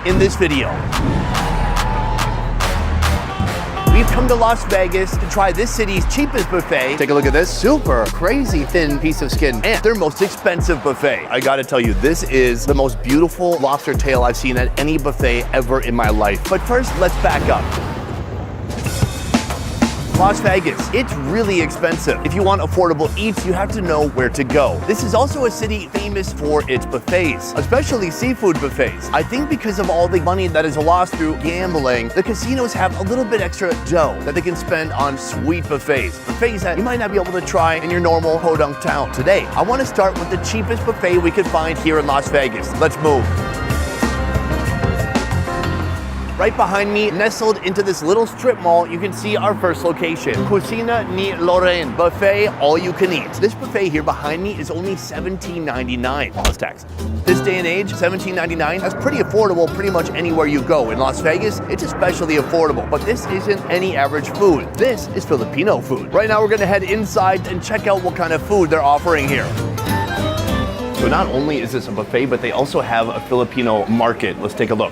in this video. We've come to Las Vegas to try this city's cheapest buffet. Take a look at this super crazy thin piece of skin and their most expensive buffet. I gotta tell you, this is the most beautiful lobster tail I've seen at any buffet ever in my life. But first, let's back up. Las Vegas, it's really expensive. If you want affordable eats, you have to know where to go. This is also a city famous for its buffets, especially seafood buffets. I think because of all the money that is lost through gambling, the casinos have a little bit extra dough that they can spend on sweet buffets. Buffets that you might not be able to try in your normal podunk town. Today, I want to start with the cheapest buffet we could find here in Las Vegas. Let's move. Right behind me, nestled into this little strip mall, you can see our first location, Cucina ni Lorraine Buffet, all you can eat. This buffet here behind me is only $17.99 plus tax. This day and age, $17.99, that's pretty affordable pretty much anywhere you go. In Las Vegas, it's especially affordable, but this isn't any average food. This is Filipino food. Right now, we're gonna head inside and check out what kind of food they're offering here. So not only is this a buffet, but they also have a Filipino market. Let's take a look.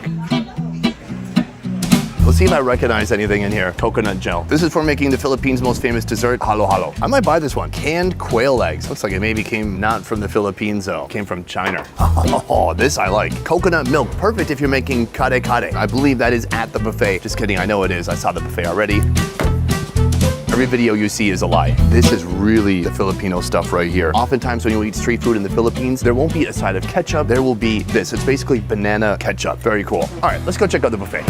Let's see if I recognize anything in here. Coconut gel. This is for making the Philippines' most famous dessert, halo-halo. I might buy this one. Canned quail eggs. Looks like it maybe came not from the Philippines though. Came from China. Oh, this I like. Coconut milk. Perfect if you're making kare-kare. I believe that is at the buffet. Just kidding, I know it is. I saw the buffet already. Every video you see is a lie. This is really the Filipino stuff right here. Oftentimes when you eat street food in the Philippines, there won't be a side of ketchup. There will be this. It's basically banana ketchup. Very cool. All right, let's go check out the buffet.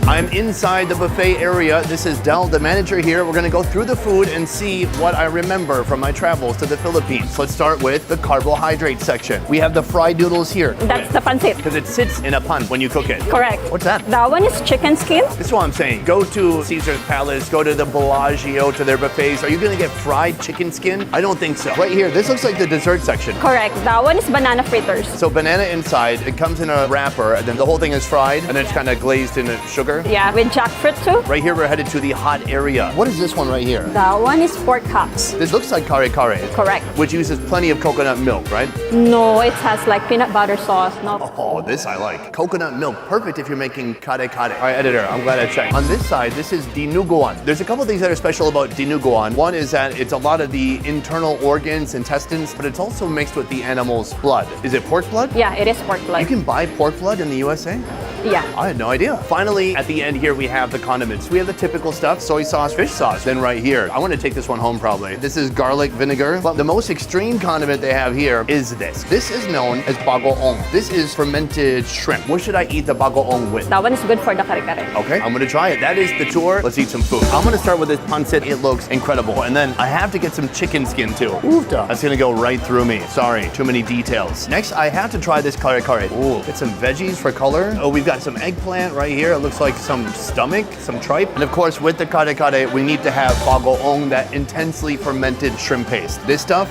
I'm inside the buffet area. This is Del, the manager here. We're gonna go through the food and see what I remember from my travels to the Philippines. Let's start with the carbohydrate section. We have the fried noodles here. That's the pancit. Because it sits in a pan when you cook it. Correct. What's that? That one is chicken skin. This is what I'm saying. Go to Caesar's Palace, go to the Bellagio, to their buffets. Are you gonna get fried chicken skin? I don't think so. Right here, this looks like the dessert section. Correct. That one is banana fritters. So banana inside, it comes in a wrapper, and then the whole thing is fried, and then it's kind of glazed in sugar. Yeah, with jackfruit too. Right here, we're headed to the hot area. What is this one right here? That one is pork cups. This looks like kare-kare. Correct. Which uses plenty of coconut milk, right? No, it has like peanut butter sauce. No. Oh, this I like. Coconut milk, perfect if you're making kare-kare. All right, editor, I'm glad I checked. On this side, this is dinuguan. There's a couple things that are special about dinuguan. One is that it's a lot of the internal organs, intestines, but it's also mixed with the animal's blood. Is it pork blood? Yeah, it is pork blood. You can buy pork blood in the USA? Yeah. I had no idea. Finally, at the end here, we have the condiments. We have the typical stuff, soy sauce, fish sauce. Then right here, I want to take this one home probably. This is garlic vinegar. But the most extreme condiment they have here is this. This is known as bagoong. This is fermented shrimp. What should I eat the bagoong with? That one is good for the kare-kare. Okay, I'm gonna try it. That is the tour. Let's eat some food. I'm gonna start with this pancit. It looks incredible. And then I have to get some chicken skin too. Oofta. That's gonna go right through me. Sorry, too many details. Next, I have to try this kare-kare. Ooh, get some veggies for color. Oh, we've got some eggplant right here. It looks like some stomach, some tripe. And of course, with the kare-kare, we need to have bagoong, that intensely fermented shrimp paste. This stuff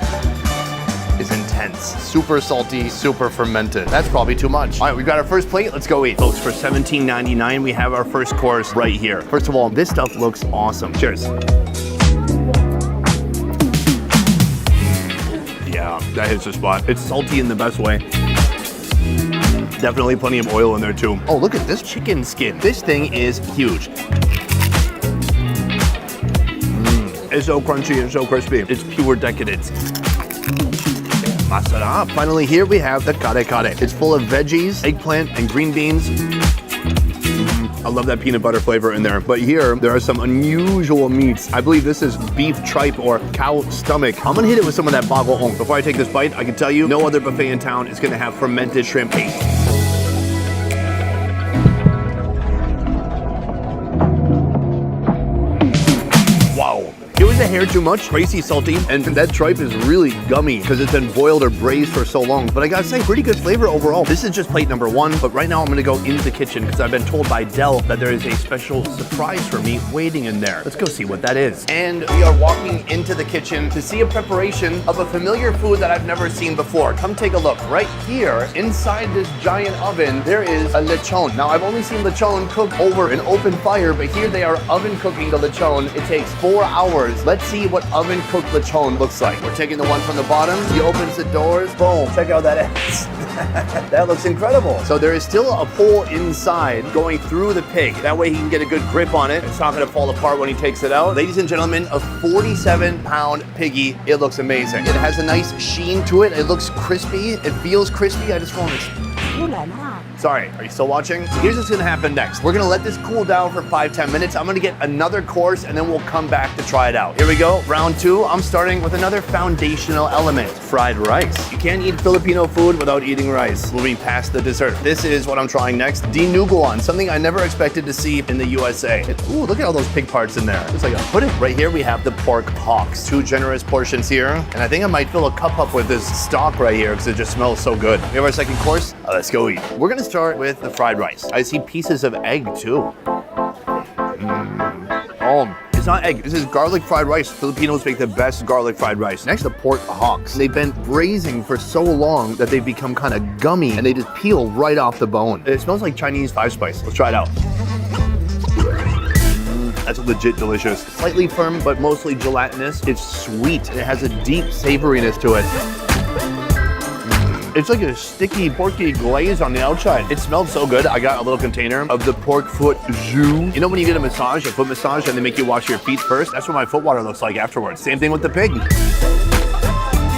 is intense. Super salty, super fermented. That's probably too much. All right, we've got our first plate. Let's go eat. Folks, for $17.99, we have our first course right here. First of all, this stuff looks awesome. Cheers. Yeah, that hits the spot. It's salty in the best way. Definitely plenty of oil in there too. Oh, look at this chicken skin. This thing is huge. It's so crunchy and so crispy. It's pure decadence. Masarap. Finally, here we have the kare-kare. It's full of veggies, eggplant, and green beans. I love that peanut butter flavor in there. But here, there are some unusual meats. I believe this is beef tripe or cow stomach. I'm gonna hit it with some of that bagoong. Before I take this bite, I can tell you, no other buffet in town is gonna have fermented shrimp paste. Wow. It was a hair too much, crazy salty, and that tripe is really gummy because it's been boiled or braised for so long. But I gotta say, pretty good flavor overall. This is just plate number one, but right now I'm gonna go into the kitchen because I've been told by Del that there is a special surprise for me waiting in there. Let's go see what that is. And we are walking into the kitchen to see a preparation of a familiar food that I've never seen before. Come take a look. Right here, inside this giant oven, there is a lechon. Now, I've only seen lechon cook over an open fire, but here they are oven cooking the lechon. It takes 4 hours. Let's see what oven cooked lechon looks like. We're taking the one from the bottom. He opens the doors. Boom. Check out that ass. That looks incredible. So there is still a hole inside going through the pig. That way he can get a good grip on it. It's not going to fall apart when he takes it out. Ladies and gentlemen, a 47-pound piggy. It looks amazing. It has a nice sheen to it. It looks crispy. It feels crispy. I just want to... Sorry, are you still watching? Here's what's gonna happen next. We're gonna let this cool down for 5-10 minutes. I'm gonna get another course and then we'll come back to try it out. Here we go, round 2. I'm starting with another foundational element, fried rice. You can't eat Filipino food without eating rice. Moving past the dessert. This is what I'm trying next, dinuguan, something I never expected to see in the USA. Ooh, look at all those pig parts in there. It's like a pudding. Right here we have the pork hocks. 2 generous portions here. And I think I might fill a cup up with this stock right here because it just smells so good. We have our second course. Let's go eat. We're gonna start with the fried rice. I see pieces of egg too. Oh, it's not egg. This is garlic fried rice. Filipinos make the best garlic fried rice. Next, the pork hocks. They've been braising for so long that they've become kind of gummy and they just peel right off the bone. It smells like Chinese 5-spice. Let's try it out. That's legit delicious. Slightly firm, but mostly gelatinous. It's sweet. It has a deep savoriness to it. It's like a sticky, porky glaze on the outside. It smelled so good. I got a little container of the pork foot jus. You know when you get a massage, a foot massage, and they make you wash your feet first? That's what my foot water looks like afterwards. Same thing with the pig.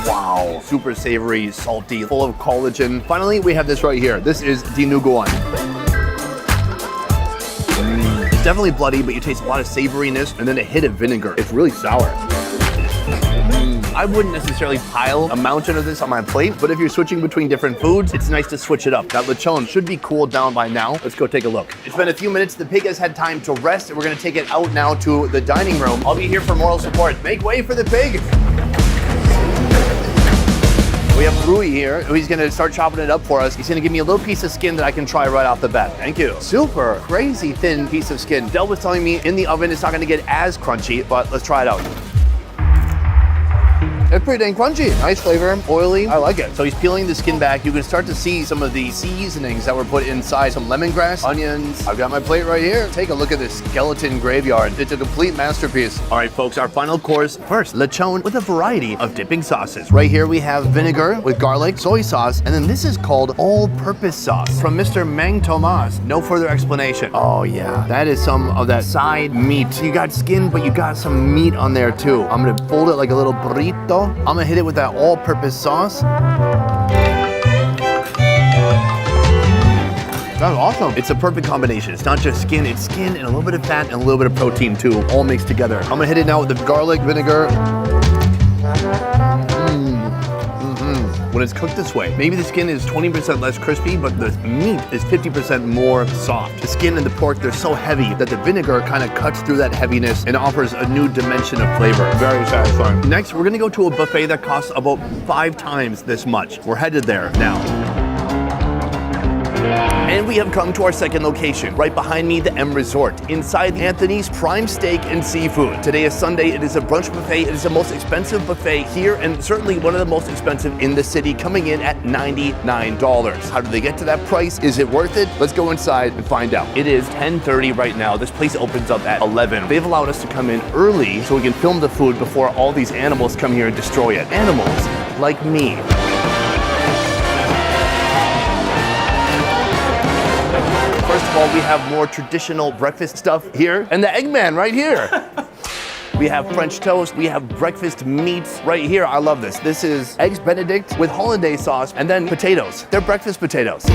Wow, super savory, salty, full of collagen. Finally, we have this right here. This is dinuguan. It's definitely bloody, but you taste a lot of savoriness and then a hit of vinegar. It's really sour. I wouldn't necessarily pile a mountain of this on my plate, but if you're switching between different foods, it's nice to switch it up. That lechon should be cooled down by now. Let's go take a look. It's been a few minutes. The pig has had time to rest, and we're gonna take it out now to the dining room. I'll be here for moral support. Make way for the pig. We have Rui here, who he's gonna start chopping it up for us. He's gonna give me a little piece of skin that I can try right off the bat. Thank you. Super crazy thin piece of skin. Del was telling me in the oven it's not gonna get as crunchy, but let's try it out. It's pretty dang crunchy. Nice flavor, oily. I like it. So he's peeling the skin back. You can start to see some of the seasonings that were put inside. Some lemongrass, onions. I've got my plate right here. Take a look at this skeleton graveyard. It's a complete masterpiece. All right, folks, our final course. First, lechon with a variety of dipping sauces. Right here we have vinegar with garlic, soy sauce, and then this is called all-purpose sauce from Mr. Mang Tomas. No further explanation. Oh yeah, that is some of that side meat. You got skin, but you got some meat on there too. I'm gonna fold it like a little burrito. I'm gonna hit it with that all-purpose sauce. That's awesome. It's a perfect combination. It's not just skin, it's skin and a little bit of fat and a little bit of protein too, all mixed together. I'm gonna hit it now with the garlic, vinegar. When it's cooked this way, maybe the skin is 20% less crispy, but the meat is 50% more soft. The skin and the pork, they're so heavy that the vinegar kind of cuts through that heaviness and offers a new dimension of flavor. Very satisfying. Next, we're gonna go to a buffet that costs about 5 times this much. We're headed there now. And we have come to our second location, right behind me, the M Resort, inside Anthony's Prime Steak and Seafood. Today is Sunday, it is a brunch buffet. It is the most expensive buffet here and certainly one of the most expensive in the city, coming in at $99. How did they get to that price? Is it worth it? Let's go inside and find out. It is 10:30 right now. This place opens up at 11. They've allowed us to come in early so we can film the food before all these animals come here and destroy it. Animals like me. First of all, we have more traditional breakfast stuff here, and the Eggman right here. We have French toast, we have breakfast meats right here. I love this. This is Eggs Benedict with hollandaise sauce, and then potatoes. They're breakfast potatoes.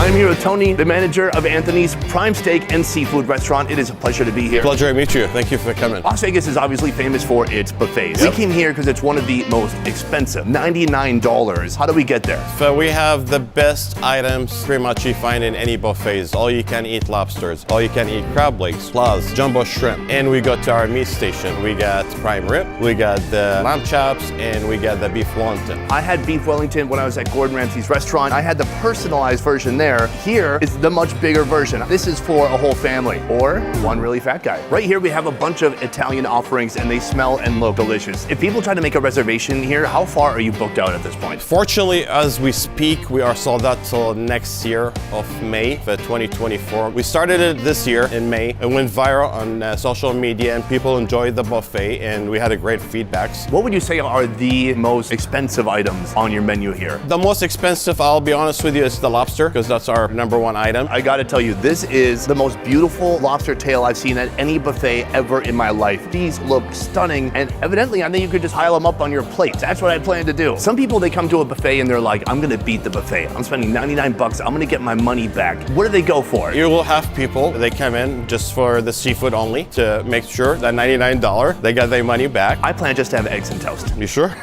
I'm here with Tony, the manager of Anthony's Prime Steak and Seafood Restaurant. It is a pleasure to be here. Pleasure to meet you. Thank you for coming. Las Vegas is obviously famous for its buffets. We came here because it's one of the most expensive, $99. How do we get there? So we have the best items pretty much you find in any buffets. All you can eat lobsters, all you can eat crab legs, plus jumbo shrimp. And we go to our meat station. We got prime rib, we got the lamb chops, and we got the beef Wellington. I had beef Wellington when I was at Gordon Ramsay's restaurant. I had the personalized version there. there. Here is the much bigger version. This is for a whole family or one really fat guy. Right here, we have a bunch of Italian offerings and they smell and look delicious. If people try to make a reservation here, how far are you booked out at this point? Fortunately, as we speak, we are sold out till next year of May of 2024. We started it this year in May. It went viral on social media and people enjoyed the buffet and we had a great feedbacks. What would you say are the most expensive items on your menu here? The most expensive, I'll be honest with you, is the lobster because that's our #1 item. I gotta tell you, this is the most beautiful lobster tail I've seen at any buffet ever in my life. These look stunning, and evidently I think you could just pile them up on your plate. That's what I plan to do. Some people, they come to a buffet and they're like, I'm gonna beat the buffet. I'm spending 99 bucks, I'm gonna get my money back. What do they go for? You will have people, they come in just for the seafood only to make sure that $99, they get their money back. I plan just to have eggs and toast. You sure?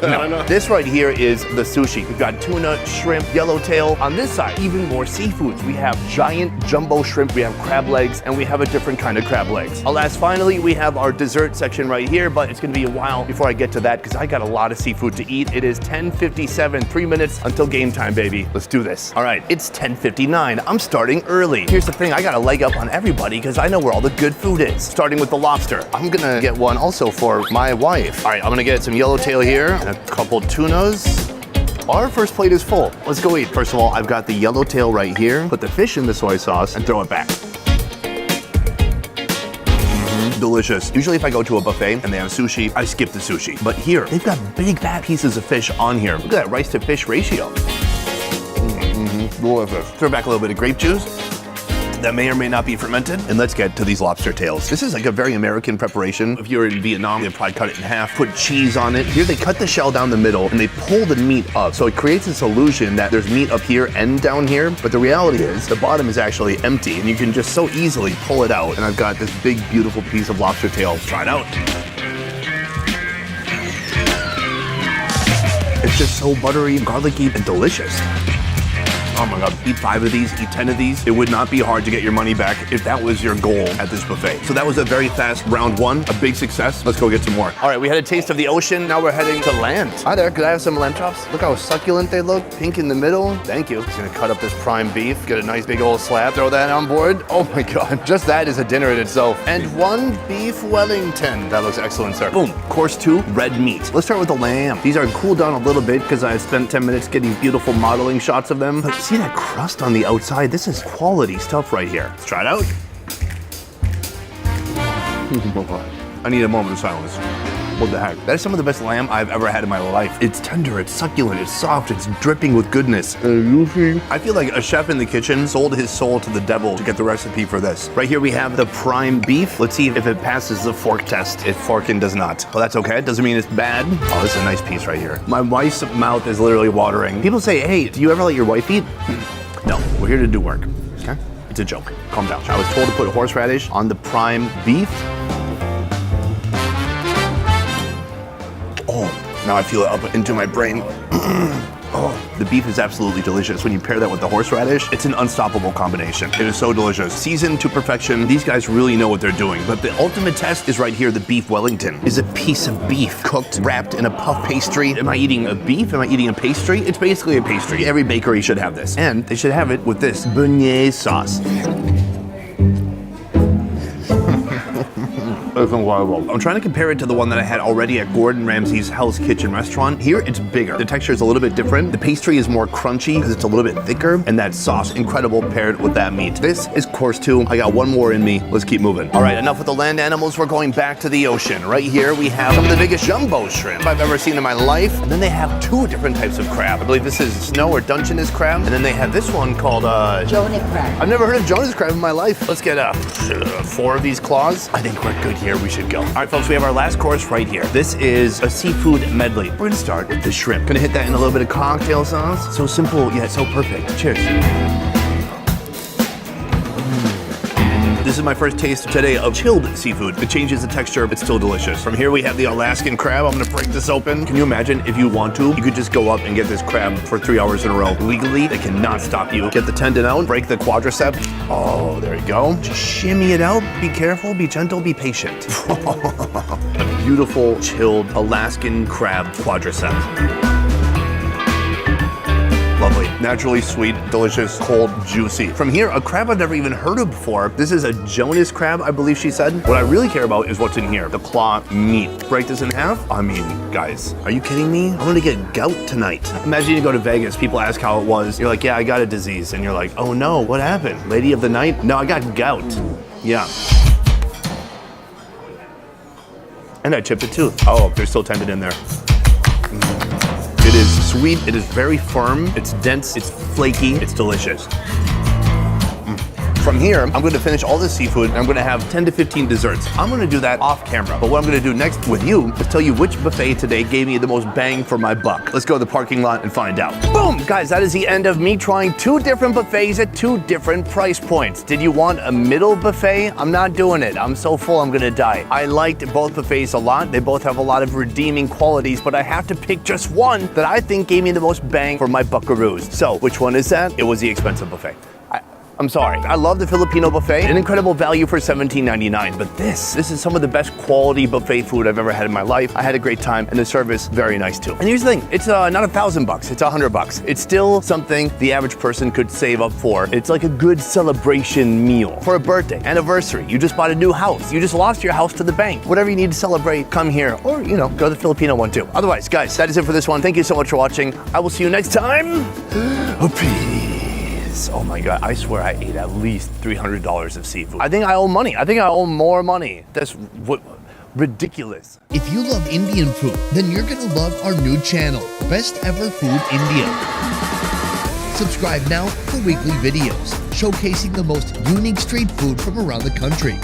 No. This right here is the sushi. We've got tuna, shrimp, yellowtail. On this side, even more seafoods. We have giant jumbo shrimp, we have crab legs, and we have a different kind of crab legs. Alas, finally, we have our dessert section right here, but it's gonna be a while before I get to that because I got a lot of seafood to eat. It is 10:57, 3 minutes until game time, baby. Let's do this. All right, it's 10:59. I'm starting early. Here's the thing, I got a leg up on everybody because I know where all the good food is. Starting with the lobster. I'm gonna get one also for my wife. All right, I'm gonna get some yellowtail here and a couple tunas. Our first plate is full. Let's go eat. First of all, I've got the yellowtail right here. Put the fish in the soy sauce and throw it back. Delicious. Usually if I go to a buffet and they have sushi, I skip the sushi. But here, they've got big fat pieces of fish on here. Look at that rice to fish ratio. Delicious. Throw back a little bit of grape juice. That may or may not be fermented. And let's get to these lobster tails. This is like a very American preparation. If you're in Vietnam, they'd probably cut it in half, put cheese on it. Here they cut the shell down the middle and they pull the meat up. So it creates this illusion that there's meat up here and down here. But the reality is the bottom is actually empty and you can just so easily pull it out. And I've got this big, beautiful piece of lobster tail. Let's try it out. It's just so buttery, garlicky, and delicious. Oh my God, eat 5 of these, eat 10 of these. It would not be hard to get your money back if that was your goal at this buffet. So that was a very fast round 1, a big success. Let's go get some more. All right, we had a taste of the ocean. Now we're heading to land. Hi there, could I have some lamb chops? Look how succulent they look, pink in the middle. Thank you. Just gonna cut up this prime beef, get a nice big old slab, throw that on board. Oh my God, just that is a dinner in itself. And 1 beef Wellington. That looks excellent, sir. Boom, course 2, red meat. Let's start with the lamb. These are cooled down a little bit because I spent 10 minutes getting beautiful modeling shots of them. But see that crust on the outside? This is quality stuff right here. Let's try it out. I need a moment of silence. What the heck? That is some of the best lamb I've ever had in my life. It's tender, it's succulent, it's soft, it's dripping with goodness. I feel like a chef in the kitchen sold his soul to the devil to get the recipe for this. Right here we have the prime beef. Let's see if it passes the fork test. If forking does not. Well, that's okay. It doesn't mean it's bad. Oh, this is a nice piece right here. My wife's mouth is literally watering. People say, hey, do you ever let your wife eat? No, we're here to do work, okay? It's a joke. Calm down. I was told to put horseradish on the prime beef. Oh, now I feel it up into my brain. Oh, the beef is absolutely delicious. When you pair that with the horseradish, it's an unstoppable combination. It is so delicious. Seasoned to perfection. These guys really know what they're doing. But the ultimate test is right here. The beef Wellington is a piece of beef cooked, wrapped in a puff pastry. Am I eating a beef? Am I eating a pastry? It's basically a pastry. Every bakery should have this. And they should have it with this beignet sauce. It's incredible. I'm trying to compare it to the one that I had already at Gordon Ramsay's Hell's Kitchen restaurant. Here, it's bigger. The texture is a little bit different. The pastry is more crunchy because it's a little bit thicker, and that sauce, incredible paired with that meat. This is course 2. I got 1 more in me. Let's keep moving. All right, enough with the land animals. We're going back to the ocean. Right here, we have some of the biggest jumbo shrimp I've ever seen in my life. And then they have 2 different types of crab. I believe this is snow or Dungeness crab. And then they have this one called Jonah crab. I've never heard of Jonah's crab in my life. Let's get 4 of these claws. I think we're good here. We should go. All right, folks, we have our last course right here. This is a seafood medley. We're gonna start with the shrimp. Gonna hit that in a little bit of cocktail sauce. So simple, yet so perfect. Cheers. This is my first taste today of chilled seafood. It changes the texture, it's still delicious. From here we have the Alaskan crab. I'm gonna break this open. Can you imagine if you want to, you could just go up and get this crab for 3 hours in a row. Legally, they cannot stop you. Get the tendon out, break the quadricep. Oh, there you go. Just shimmy it out. Be careful, be gentle, be patient. A beautiful, chilled Alaskan crab quadricep. Lovely. Naturally sweet, delicious, cold, juicy. From here, a crab I've never even heard of before. This is a Jonas crab, I believe she said. What I really care about is what's in here, the claw meat. Break this in half. I mean, guys, are you kidding me? I'm gonna get gout tonight. Imagine you go to Vegas, people ask how it was. You're like, yeah, I got a disease. And you're like, oh no, what happened? Lady of the night? No, I got gout. Yeah. And I chipped a tooth. Oh, there's still tendon in there. It is sweet, it is very firm, it's dense, it's flaky, it's delicious. From here, I'm gonna finish all this seafood and I'm gonna have 10 to 15 desserts. I'm gonna do that off camera. But what I'm gonna do next with you is tell you which buffet today gave me the most bang for my buck. Let's go to the parking lot and find out. Boom! Guys, that is the end of me trying 2 different buffets at 2 different price points. Did you want a middle buffet? I'm not doing it. I'm so full, I'm gonna die. I liked both buffets a lot. They both have a lot of redeeming qualities, but I have to pick just one that I think gave me the most bang for my buckaroos. So, which one is that? It was the expensive buffet. I'm sorry. I love the Filipino buffet. An incredible value for $17.99. But this is some of the best quality buffet food I've ever had in my life. I had a great time and the service very nice too. And here's the thing, it's not $1,000, it's $100. It's still something the average person could save up for. It's like a good celebration meal for a birthday, anniversary. You just bought a new house. You just lost your house to the bank. Whatever you need to celebrate, come here. Or, you know, go to the Filipino one too. Otherwise, guys, that is it for this one. Thank you so much for watching. I will see you next time. Peace. Oh my God, I swear I ate at least $300 of seafood. I think I owe money. I think I owe more money. That's ridiculous. If you love Indian food, then you're gonna love our new channel, Best Ever Food India. Subscribe now for weekly videos showcasing the most unique street food from around the country.